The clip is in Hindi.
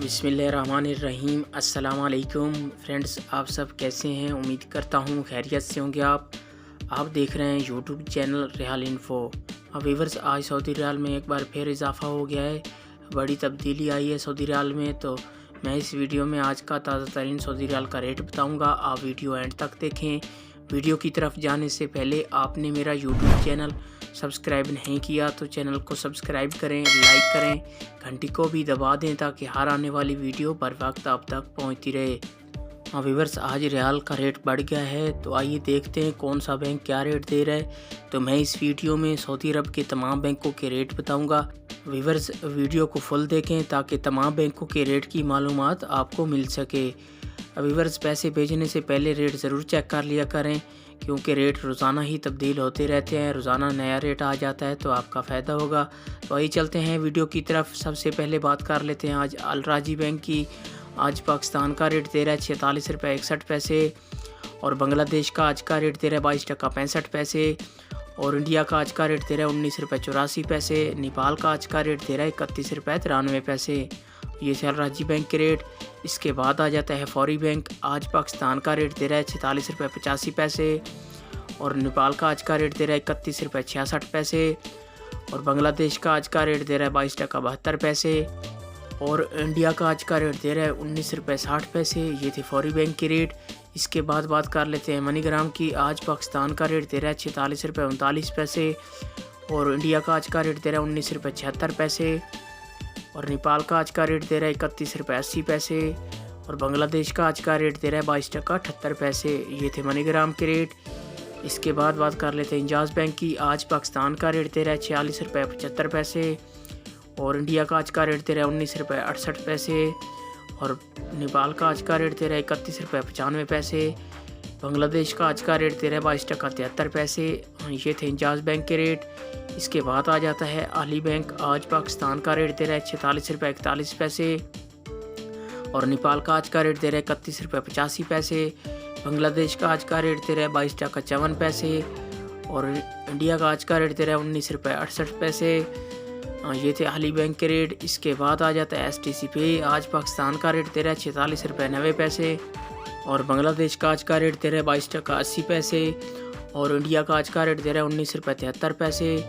बिस्मिल्लाहिर्रहमानिर्रहीम। अस्सलाम वालेकुम फ्रेंड्स, आप सब कैसे हैं? उम्मीद करता हूँ खैरियत से होंगे। आप देख रहे हैं YouTube channel Riyal Info. Viewers, आज सऊदी रियाल में एक बार फिर इजाफ़ा हो गया है, बड़ी तब्दीली आई है सऊदी रियाल में। तो मैं इस वीडियो में आज का ताज़ा तरीन सऊदी रियाल का रेट बताऊँगा। आप वीडियो एंड तक देखें। वीडियो की तरफ जाने से पहले आपने मेरा यूट्यूब चैनल सब्सक्राइब नहीं किया तो चैनल को सब्सक्राइब करें, लाइक करें, घंटी को भी दबा दें ताकि हर आने वाली वीडियो बर वक्त आप तक पहुंचती रहे। व्यूअर्स, आज रियाल का रेट बढ़ गया है, तो आइए देखते हैं कौन सा बैंक क्या रेट दे रहा है। तो मैं इस वीडियो में सऊदी अरब के तमाम बैंकों के रेट बताऊंगा। व्यूअर्स, वीडियो को फुल देखें ताकि तमाम बैंकों के रेट की मालूमात आपको मिल सके। व्यूअर्स, पैसे भेजने से पहले रेट ज़रूर चेक कर लिया करें, क्योंकि रेट रोज़ाना ही तब्दील होते रहते हैं। रोज़ाना नया रेट आ जाता है तो आपका फ़ायदा होगा। तो आइए चलते हैं वीडियो की तरफ। सबसे पहले बात कर लेते हैं आज अल राजी बैंक की। आज पाकिस्तान का रेट दे रहा है 46 रुपये 61 पैसे, और बांग्लादेश का आज का रेट दे रहा है 22 टका 65 पैसे, और इंडिया का आज का रेट दे रहा है 19 रुपये 84 पैसे। नेपाल का आज का रेट दे रहा है 31 रुपये 93 पैसे। ये अल राजी बैंक के रेट। इसके बाद आ जाता है फौरी बैंक। आज पाकिस्तान का रेट दे रहा है 46 रुपये 85 पैसे, और नेपाल का आज का रेट दे रहा है 31 रुपये 66 पैसे, और बांग्लादेश का आज का रेट दे रहा है 22 टका 72 पैसे, और इंडिया का आज का रेट दे रहा है 19 रुपये 60 पैसे। ये थे फौरी बैंक के रेट। इसके बाद बात कर लेते हैं मनीग्राम की। आज पाकिस्तान का रेट दे रहा है 46 रुपये 39 पैसे, और इंडिया का आज का रेट दे रहा है 19 रुपये 76 पैसे, और नेपाल का आज का रेट दे रहा है 31 रुपये 80 पैसे, और बांग्लादेश का आज का रेट दे रहा है 22 टका 78 पैसे। ये थे मनीग्राम के रेट। इसके बाद बात कर लेते हैं इंजाज़ बैंक की। आज पाकिस्तान का रेट दे रहा है 46 रुपये 75 पैसे, और इंडिया का आज का रेट दे रहा है 19 रुपये 68 पैसे, और नेपाल का आज का रेट दे रहा है 31 रुपये 95 पैसे, बांग्लादेश का आज का रेट दे रहा है 22 टका 73 पैसे। ये थे इंजाज़ बैंक के रेट। इसके बाद आ जाता है अली बैंक। आज पाकिस्तान का रेट दे रहा है 46 रुपये 41 पैसे, और नेपाल का आज का रेट दे रहा है 31 रुपये 85 पैसे, बांग्लादेश का आज का रेट दे रहा है 22 टका 54 पैसे, और इंडिया का आज का रेट दे रहा है 19 रुपये 68 पैसे। ये थे अली बैंक के रेट। इसके बाद आ जाता है STC पे। आज पाकिस्तान का रेट दे रहा है 46 रुपये 90 पैसे, और बांग्लादेश का आज का रेट दे रहा है 22 टका 80 पैसे, और इंडिया का आज का रेट दे रहा है 19 रुपये 73 पैसे।